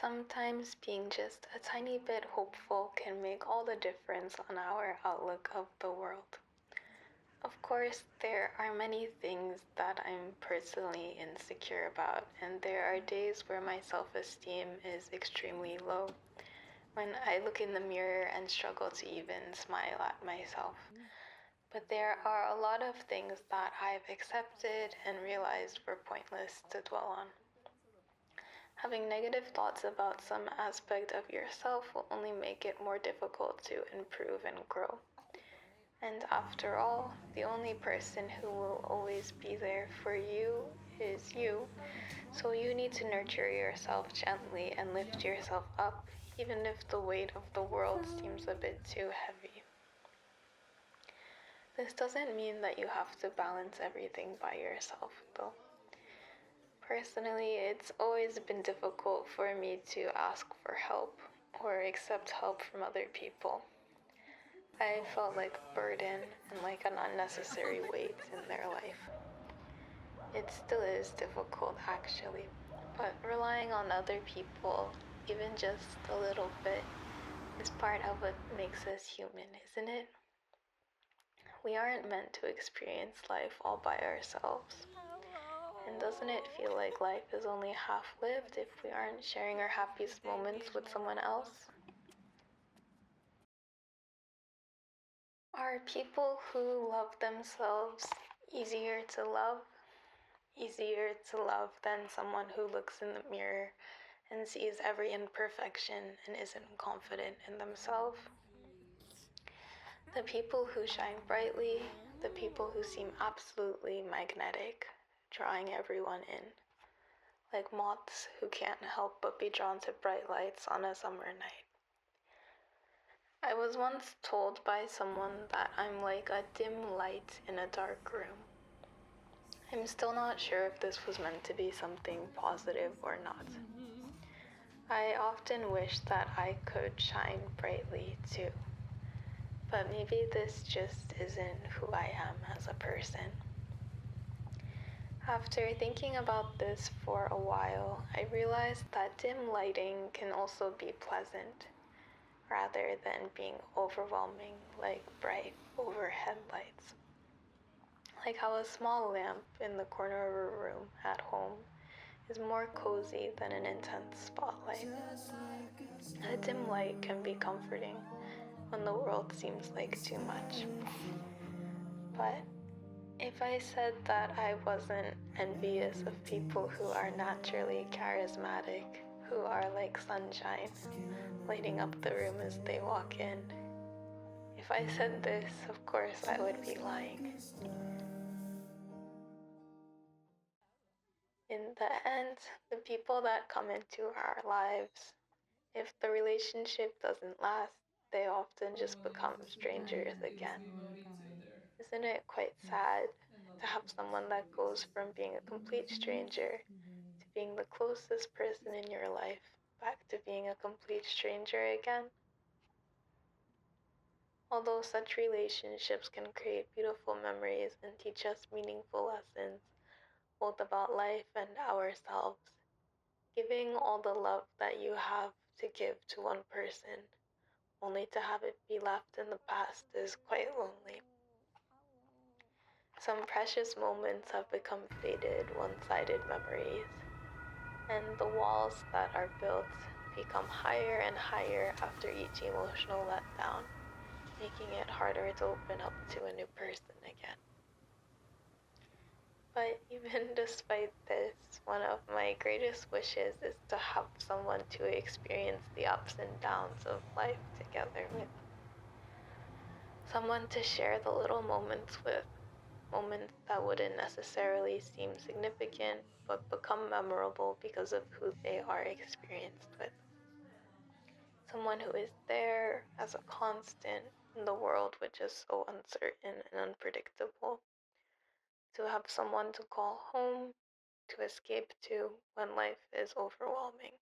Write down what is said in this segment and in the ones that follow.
Sometimes being just a tiny bit hopeful can make all the difference on our outlook of the world. Of course, there are many things that I'm personally insecure about, and there are days where my self esteem is extremely low, when I look in the mirror and struggle to even smile at myself. But there are a lot of things that I've accepted and realized were pointless to dwell on. Having negative thoughts about some aspect of yourself will only make it more difficult to improve and grow. And after all, the only person who will always be there for you is you. So you need to nurture yourself gently and lift yourself up, even if the weight of the world seems a bit too heavy. This doesn't mean that you have to balance everything by yourself, though. Personally, it's always been difficult for me to ask for help or accept help from other people. I felt like a burden and like an unnecessary weight in their life. It still is difficult, actually, but relying on other people, even just a little bit, is part of what makes us human, isn't it? We aren't meant to experience life all by ourselves. And doesn't it feel like life is only half lived if we aren't sharing our happiest moments with someone else? Are people who love themselves easier to love? Easier to love than someone who looks in the mirror and sees every imperfection and isn't confident in themselves? The people who shine brightly, the people who seem absolutely magnetic, drawing everyone in, like moths who can't help but be drawn to bright lights on a summer night. I was once told by someone that I'm like a dim light in a dark room. I'm still not sure if this was meant to be something positive or not. I often wish that I could shine brightly too, but maybe this just isn't who I am as a person. After thinking about this for a while, I realized that dim lighting can also be pleasant, rather than being overwhelming like bright overhead lights. Like how a small lamp in the corner of a room at home is more cozy than an intense spotlight. A dim light can be comforting when the world seems like too much. But if I said that I wasn't envious of people who are naturally charismatic, who are like sunshine, lighting up the room as they walk in, if I said this, of course I would be lying. In the end, the people that come into our lives, if the relationship doesn't last, they often just become strangers again. Isn't it quite sad to have someone that goes from being a complete stranger to being the closest person in your life back to being a complete stranger again? Although such relationships can create beautiful memories and teach us meaningful lessons, both about life and ourselves, giving all the love that you have to give to one person, only to have it be left in the past, is quite lonely. Some precious moments have become faded, one-sided memories, and the walls that are built become higher and higher after each emotional letdown, making it harder to open up to a new person again. But even despite this, one of my greatest wishes is to have someone to experience the ups and downs of life together with. Someone to share the little moments with, moments that wouldn't necessarily seem significant but become memorable because of who they are experienced with. Someone who is there as a constant in the world which is so uncertain and unpredictable. To have someone to call home, to escape to when life is overwhelming.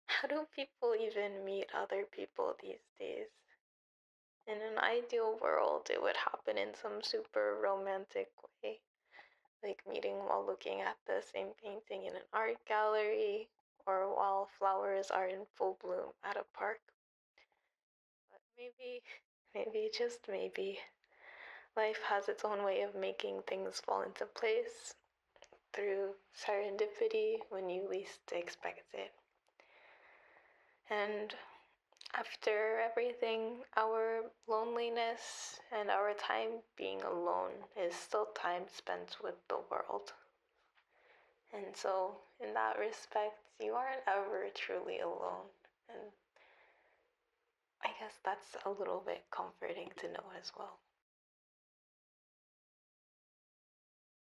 How do people even meet other people these days? In an ideal world, it would happen in some super romantic way, like meeting while looking at the same painting in an art gallery, or while flowers are in full bloom at a park. But maybe, just maybe, life has its own way of making things fall into place through serendipity when you least expect it. And after everything, our loneliness and our time being alone is still time spent with the world. And so, in that respect, you aren't ever truly alone. And I guess that's a little bit comforting to know as well.